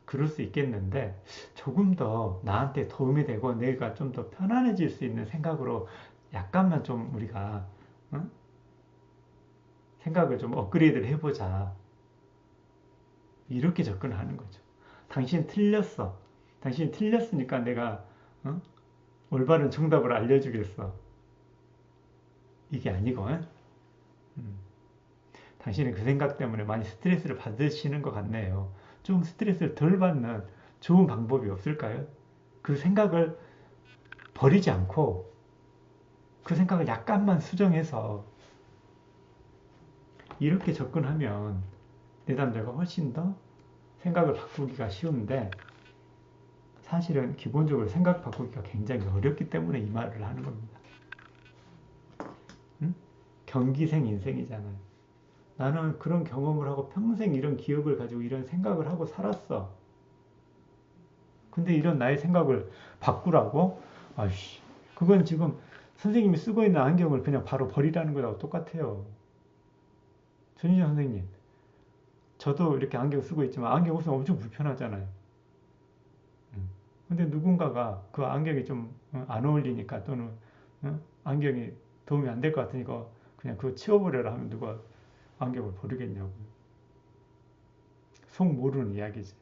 그럴 수 있겠는데 조금 더 나한테 도움이 되고 내가 좀 더 편안해질 수 있는 생각으로 약간만 좀 우리가 생각을 좀 업그레이드를 해보자. 이렇게 접근하는 거죠. 당신 틀렸어. 당신이 틀렸으니까 내가 올바른 정답을 알려주겠어. 이게 아니고 당신은 그 생각 때문에 많이 스트레스를 받으시는 것 같네요. 좀 스트레스를 덜 받는 좋은 방법이 없을까요? 그 생각을 버리지 않고 그 생각을 약간만 수정해서 이렇게 접근하면 내담자가 훨씬 더 생각을 바꾸기가 쉬운데 사실은 기본적으로 생각 바꾸기가 굉장히 어렵기 때문에 이 말을 하는 겁니다. 경기생 인생이잖아요. 나는 그런 경험을 하고 평생 이런 기억을 가지고 이런 생각을 하고 살았어. 근데 이런 나의 생각을 바꾸라고? 아이씨, 그건 지금 선생님이 쓰고 있는 안경을 그냥 바로 버리라는 거하고 똑같아요. 전희정 선생님, 저도 이렇게 안경 쓰고 있지만 안경 없으면 엄청 불편하잖아요. 근데 누군가가 그 안경이 좀 안 어울리니까 또는 안경이 도움이 안 될 것 같으니까 그냥 그거 치워버려라 하면 누가 안경을 버리겠냐고요. 속 모르는 이야기지.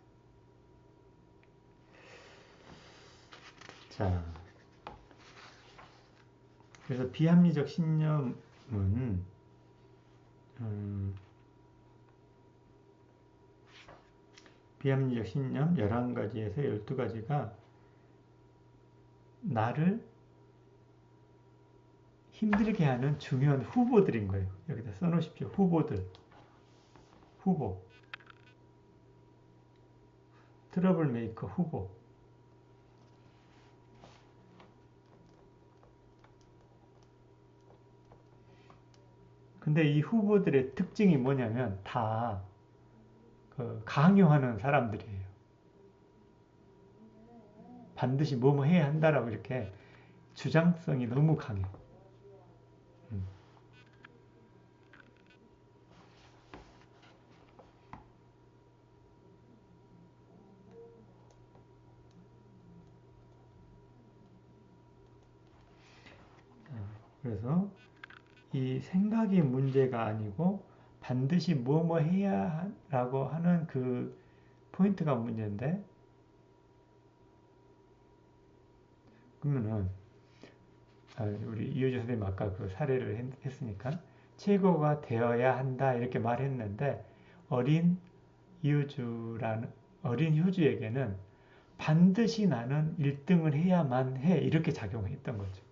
자, 그래서 비합리적 신념은 비합리적 신념 11가지에서 12가지가 나를 힘들게 하는 중요한 후보들인 거예요. 여기다 써놓으십시오. 후보들. 후보. 트러블 메이커 후보. 근데 이 후보들의 특징이 뭐냐면 다 강요하는 사람들이에요. 반드시 뭐뭐 해야 한다라고 이렇게 주장성이 너무 강해. 그래서 이 생각이 문제가 아니고 반드시 뭐뭐 해야 라고 하는 그 포인트가 문제인데, 그러면은 우리 이효주 선생님 아까 그 사례를 했으니까 최고가 되어야 한다 이렇게 말했는데 어린 효주에게는 반드시 나는 1등을 해야만 해 이렇게 작용했던 거죠.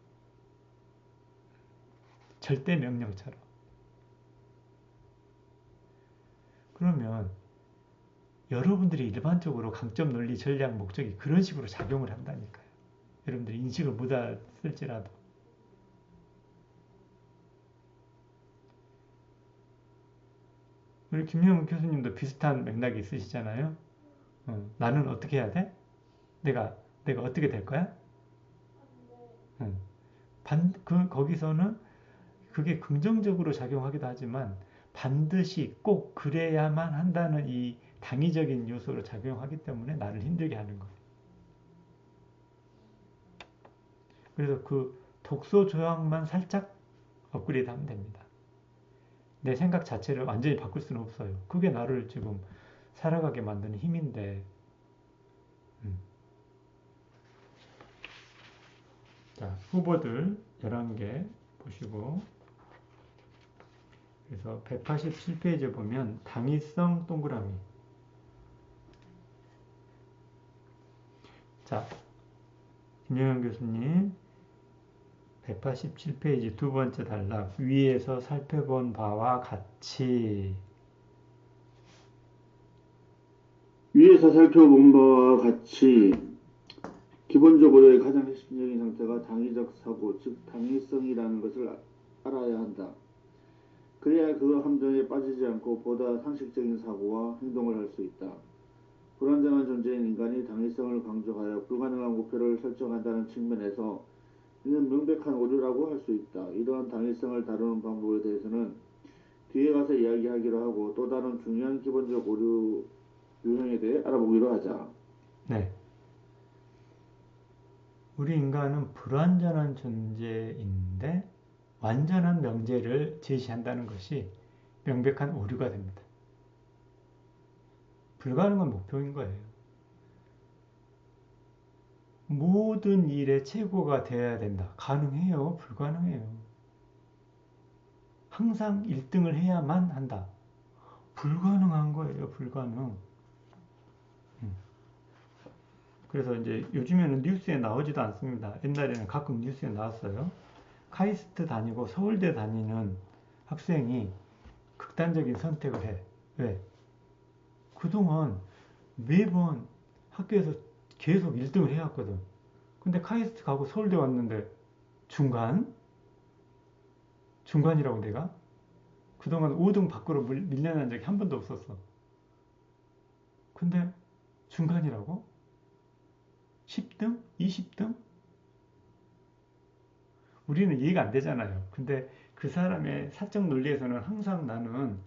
절대 명령처럼. 그러면 여러분들이 일반적으로 강점 논리 전략 목적이 그런 식으로 작용을 한다니까요. 여러분들이 인식을 못했을지라도. 우리 김영훈 교수님도 비슷한 맥락이 있으시잖아요. 나는 어떻게 해야 돼? 내가 어떻게 될 거야? 거기서는 그게 긍정적으로 작용하기도 하지만 반드시 꼭 그래야만 한다는 이 당위적인 요소로 작용하기 때문에 나를 힘들게 하는 거예요. 그래서 그 독소 조항만 살짝 업그레이드 하면 됩니다. 내 생각 자체를 완전히 바꿀 수는 없어요. 그게 나를 지금 살아가게 만드는 힘인데. 자, 후보들 11개 보시고, 그래서 187페이지에 보면 당위성 동그라미. 자, 김영현 교수님 187페이지 두 번째 단락, 위에서 살펴본 바와 같이. 위에서 살펴본 바와 같이 기본적으로의 가장 핵심적인 상태가 당위적 사고, 즉 당위성이라는 것을 알아야 한다. 그래야 그 함정에 빠지지 않고 보다 상식적인 사고와 행동을 할 수 있다. 불완전한 존재인 인간이 당위성을 강조하여 불가능한 목표를 설정한다는 측면에서 이는 명백한 오류라고 할 수 있다. 이러한 당위성을 다루는 방법에 대해서는 뒤에 가서 이야기하기로 하고 또 다른 중요한 기본적 오류 유형에 대해 알아보기로 하자. 네. 우리 인간은 불완전한 존재인데 완전한 명제를 제시한다는 것이 명백한 오류가 됩니다. 불가능한 목표인 거예요. 모든 일의 최고가 되어야 된다. 가능해요? 불가능해요. 항상 1등을 해야만 한다. 불가능한 거예요. 불가능. 그래서 이제 요즘에는 뉴스에 나오지도 않습니다. 옛날에는 가끔 뉴스에 나왔어요. 카이스트 다니고 서울대 다니는 학생이 극단적인 선택을 해. 왜? 그동안 매번 학교에서 계속 1등을 해왔거든. 근데 카이스트 가고 서울대 왔는데 중간이라고 내가? 그동안 5등 밖으로 밀려난 적이 한 번도 없었어. 근데 중간이라고? 10등? 20등? 우리는 이해가 안 되잖아요. 근데 그 사람의 사적 논리에서는 항상 나는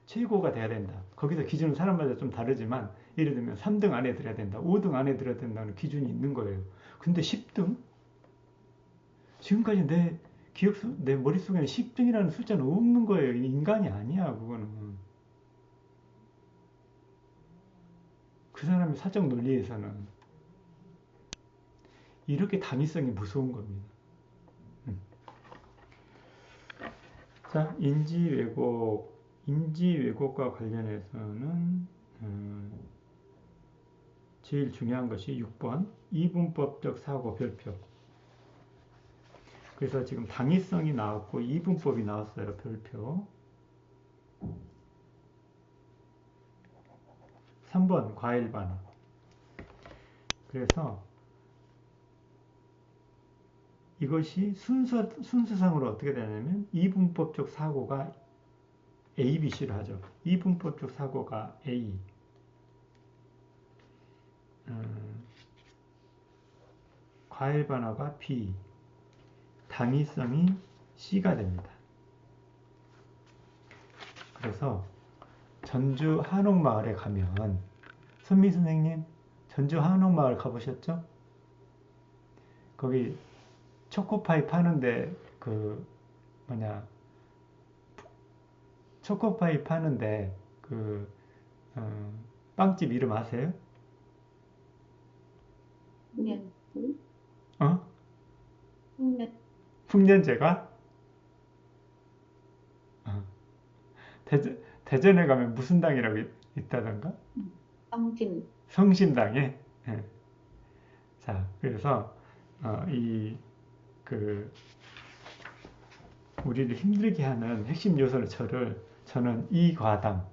최고가 돼야 된다. 거기서 기준은 사람마다 좀 다르지만 예를 들면 3등 안에 들어야 된다. 5등 안에 들어야 된다는 기준이 있는 거예요. 근데 10등? 지금까지 내 머릿속에는 10등이라는 숫자는 없는 거예요. 인간이 아니야, 그거는. 그 사람의 사적 논리에서는 이렇게 당위성이 무서운 겁니다. 자, 인지 왜곡과 관련해서는 제일 중요한 것이 6번 이분법적 사고 별표. 그래서 지금 당위성이 나왔고 이분법이 나왔어요. 별표. 3번 과일 반응. 그래서 이것이 순서상으로 어떻게 되냐면 이분법적 사고가 A, B, C를 하죠. 이분법적 사고가 A, 과일 반화가 B, 당위성이 C가 됩니다. 그래서 전주 한옥마을에 가면 선미 선생님 전주 한옥마을 가보셨죠? 거기 초코파이 파는데 초코파이 파는데 빵집 이름 아세요? 어? 풍년제가? 대전에 가면 무슨 당이라고 있다던가? 성심당에. 예. 자, 그래서 우리를 힘들게 하는 핵심 요소를 저는 이 과당.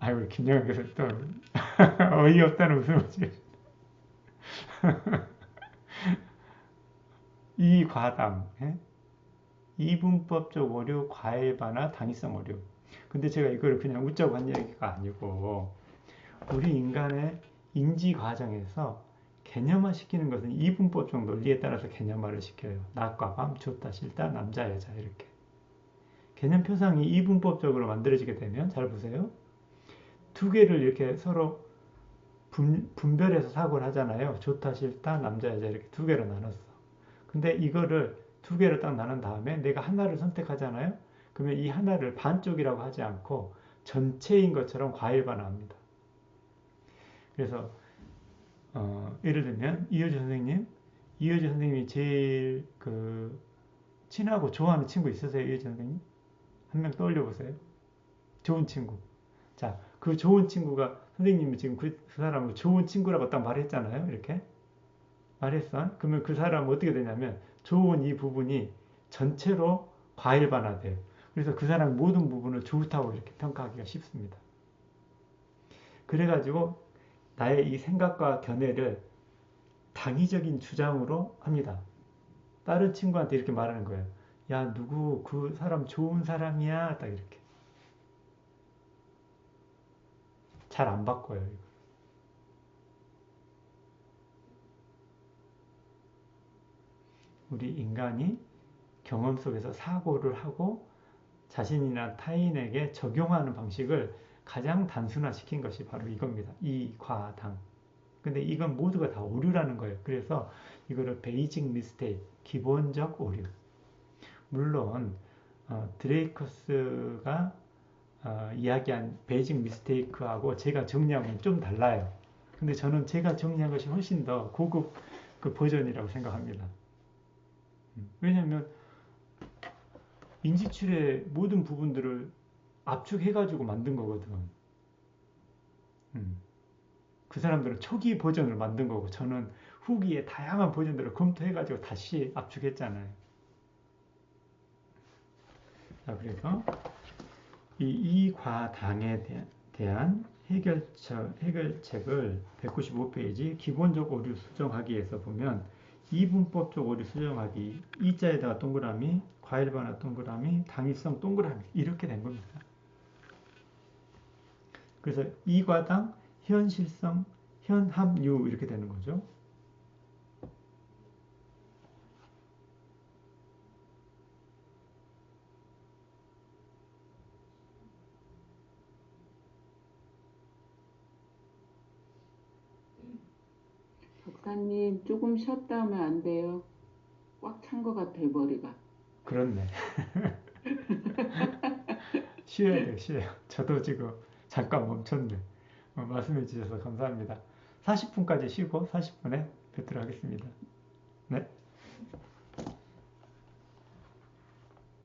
아이고, 김영현 교수 또 어이없다는 웃음을 지금. 이 과당. 예? 이분법적 오류, 과일 반화, 당위성 오류. 근데 제가 이걸 그냥 웃자고 한 얘기가 아니고 우리 인간의 인지 과정에서 개념화 시키는 것은 이분법적 논리에 따라서 개념화를 시켜요. 낮과 밤, 좋다, 싫다, 남자, 여자 이렇게. 개념 표상이 이분법적으로 만들어지게 되면 잘 보세요. 두 개를 이렇게 서로 분별해서 사고를 하잖아요. 좋다, 싫다, 남자, 여자 이렇게 두 개로 나눴어. 근데 이거를 두 개로 딱 나눈 다음에 내가 하나를 선택하잖아요. 그러면 이 하나를 반쪽이라고 하지 않고 전체인 것처럼 과일 반화합니다. 그래서 예를 들면 이효주 선생님이 제일 친하고 좋아하는 친구 있으세요? 이효주 선생님? 한 명 떠올려 보세요. 좋은 친구. 자, 그 좋은 친구가 선생님이 지금 그 사람을 좋은 친구라고 딱 말했잖아요. 이렇게 말했어. 그러면 그 사람은 어떻게 되냐면 좋은 이 부분이 전체로 과일 반화돼요. 그래서 그 사람의 모든 부분을 좋다고 이렇게 평가하기가 쉽습니다. 그래가지고 나의 이 생각과 견해를 당위적인 주장으로 합니다. 다른 친구한테 이렇게 말하는 거예요. 야, 누구 그 사람 좋은 사람이야. 딱 이렇게. 잘 안 바꿔요. 이거. 우리 인간이 경험 속에서 사고를 하고 자신이나 타인에게 적용하는 방식을 가장 단순화시킨 것이 바로 이겁니다. 이 과당. 근데 이건 모두가 다 오류라는 거예요. 그래서 이거를 베이직 미스테이크, 기본적 오류. 물론 드레이커스가 이야기한 베이직 미스테이크하고 제가 정리한 건 좀 달라요. 근데 저는 제가 정리한 것이 훨씬 더 고급 그 버전이라고 생각합니다. 왜냐하면 인지출의 모든 부분들을 압축해가지고 만든 거거든. 그 사람들은 초기 버전을 만든 거고 저는 후기에 다양한 버전들을 검토해가지고 다시 압축했잖아요. 자, 그래서 이 과당에 대한 해결책을 195페이지 기본적 오류 수정하기에서 보면 이분법적 오류 수정하기 이자에다가 동그라미, 과일 반화 동그라미, 당위성 동그라미 이렇게 된 겁니다. 그래서 이과당, 현실성, 현합류 이렇게 되는 거죠. 목사님 조금 쉬었다 하면 안 돼요. 꽉 찬 것 같아요, 머리가. 그렇네. 쉬어야 돼, 쉬어요. 저도 지금 잠깐 멈췄네. 말씀해 주셔서 감사합니다. 40분까지 쉬고 40분에 뵙도록 하겠습니다.